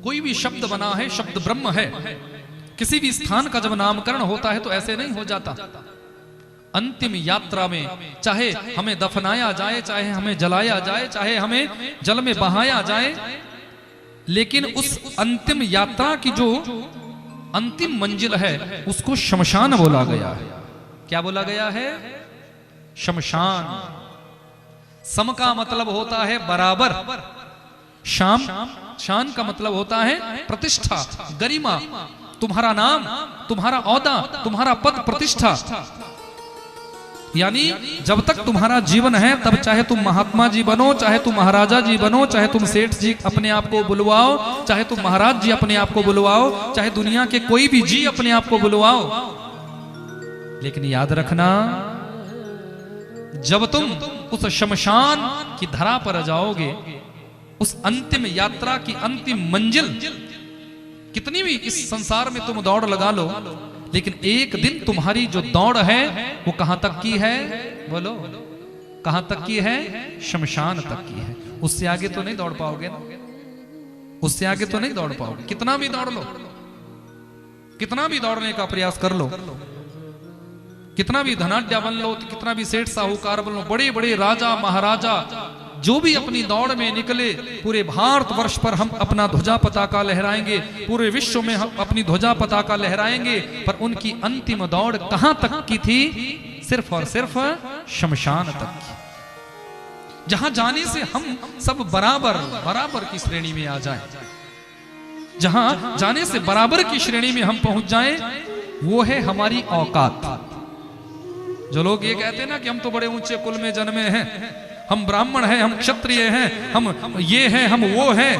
कोई भी शब्द बना है, शब्द ब्रह्म है। किसी भी स्थान का जब नामकरण होता है तो ऐसे नहीं हो जाता। अंतिम यात्रा में चाहे हमें दफनाया जाए, चाहे हमें जलाया जाए, चाहे हमें जल में बहाया जाए, लेकिन उस अंतिम यात्रा की जो अंतिम मंजिल है उसको शमशान बोला गया है। क्या बोला गया है? शमशान। सम का मतलब होता है बराबर, शान का मतलब होता है प्रतिष्ठा, गरिमा, तुम्हारा नाम, तुम्हारा औदा, तुम्हारा पद प्रतिष्ठा। यानी जब तक तुम्हारा जीवन है तब चाहे तुम महात्मा जी बनो, चाहे तुम महाराजा जी बनो, चाहे तुम सेठ जी अपने आप को बुलवाओ, चाहे तुम महाराज जी अपने आप को बुलवाओ, चाहे दुनिया के कोई भी जी अपने आप को बुलवाओ, लेकिन याद रखना जब तुम उस शमशान की धरा पर जाओगे, उस अंतिम यात्रा की अंतिम मंजिल, कितनी भी इस संसार में तुम दौड़ लगा लो, लेकिन एक दिन तुम्हारी जो दौड़ है वो कहां तक की है? बोलो, कहां तक की है? शमशान तक की है। उससे आगे तो नहीं दौड़ पाओगे ना, उससे आगे तो नहीं दौड़ पाओगे। कितना भी दौड़ लो, कितना भी दौड़ने का प्रयास कर लो, कितना भी धनाढ्य बन लो, कितना भी सेठ साहूकार बन लो, बड़े बड़े राजा महाराजा जो भी अपनी दौड़ में निकले, पूरे भारतवर्ष पर हम अपना ध्वजा पताका लहराएंगे, पूरे विश्व में हम अपनी ध्वजा पताका लहराएंगे, पर उनकी अंतिम दौड़ कहां तक की थी? सिर्फ और सिर्फ शमशान तक की, जहां जाने से हम सब बराबर बराबर की श्रेणी में आ जाएं, जहां जाने से बराबर की श्रेणी में हम पहुंच जाएं, वो है हमारी औकात। जो लोग ये कहते हैं ना कि हम तो बड़े ऊंचे कुल में जन्मे हैं, हम ब्राह्मण हैं, हम क्षत्रिय हैं, हम ये हैं, हम वो हैं,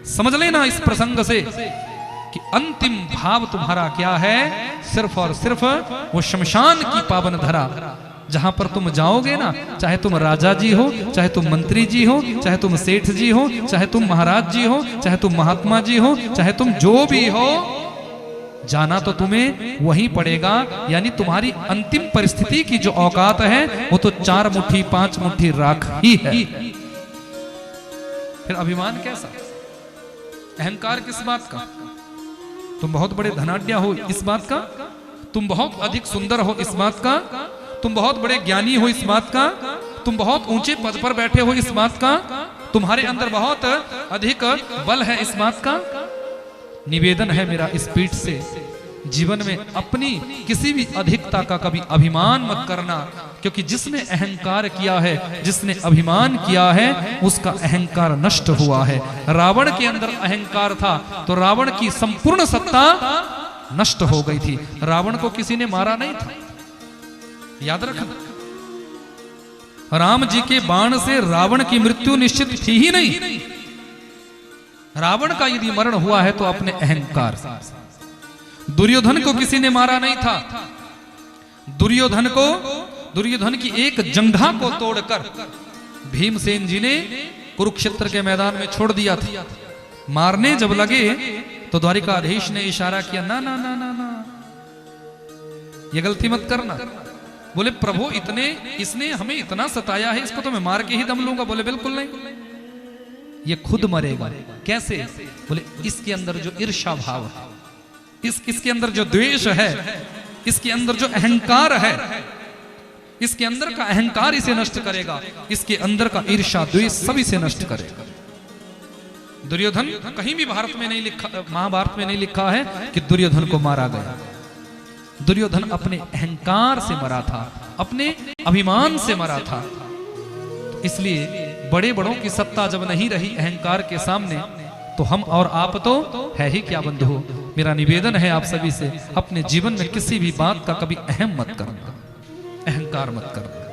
समझ लेना इस प्रसंग से कि अंतिम भाव तुम्हारा क्या है? सिर्फ और सिर्फ वो शमशान की पावन धरा, जहां पर तुम जाओगे ना, चाहे तुम राजा जी हो, चाहे तुम मंत्री जी हो, चाहे तुम सेठ जी हो, चाहे तुम महाराज जी हो, चाहे तुम महात्मा जी हो, चाहे तुम जो भी हो, जाना तो तुम्हें वहीं पड़ेगा। यानी तुम्हारी अंतिम परिस्थिति की जो औकात है वो तो 4 मुट्ठी 5 मुट्ठी राख ही है। फिर अभिमान कैसा? अहंकार किस बात का? तुम बहुत बड़े धनाढ्य हो इस बात का, तुम बहुत अधिक सुंदर हो इस बात का, तुम बहुत बड़े ज्ञानी हो इस बात का, तुम बहुत ऊंचे पद पर बैठे हो इस बात का, तुम्हारे अंदर बहुत अधिक बल है इस बात का। निवेदन है मेरा इस पीठ से, जीवन में अपनी किसी भी अधिकता का कभी अभिमान मत करना, क्योंकि जिसने अहंकार किया है, जिसने अभिमान किया है, उसका अहंकार नष्ट हुआ है। रावण के अंदर अहंकार था तो रावण की संपूर्ण सत्ता नष्ट हो गई थी। रावण को किसी ने मारा नहीं था, याद रखना। राम जी के बाण से रावण की मृत्यु निश्चित थी ही नहीं। रावण का यदि मरण हुआ है तो अपने अहंकार से। दुर्योधन को किसी ने मारा नहीं था। दुर्योधन की एक जंघा को तोड़कर भीमसेन जी ने कुरुक्षेत्र के मैदान में छोड़ दिया था। मारने जब लगे तो द्वारिकाधीश ने इशारा किया, ना ना ना ना ना, ये गलती मत करना। बोले प्रभु इसने हमें इतना सताया है, इसको तो मैं मार के ही दम लूंगा। बोले बिल्कुल नहीं, ये खुद मरेगा। कैसे? बोले इसके अंदर जो ईर्ष्या भाव है, इसके अंदर जो द्वेष है, इसके अंदर जो अहंकार है, इसके अंदर का अहंकार इसे नष्ट करेगा, इसके अंदर का ईर्ष्या द्वेष सभी से नष्ट करेगा। दुर्योधन कहीं भी भारत में नहीं लिखा, महाभारत में नहीं लिखा है कि दुर्योधन को मारा गया। दुर्योधन अपने अहंकार से मरा था, अपने अभिमान से मरा था। इसलिए बड़े बड़ों की सत्ता जब नहीं रही अहंकार के सामने, तो हम और आप तो है ही क्या बंधु। मेरा निवेदन है आप सभी से, अपने जीवन में किसी भी बात का कभी अहम मत करना, अहंकार मत करना।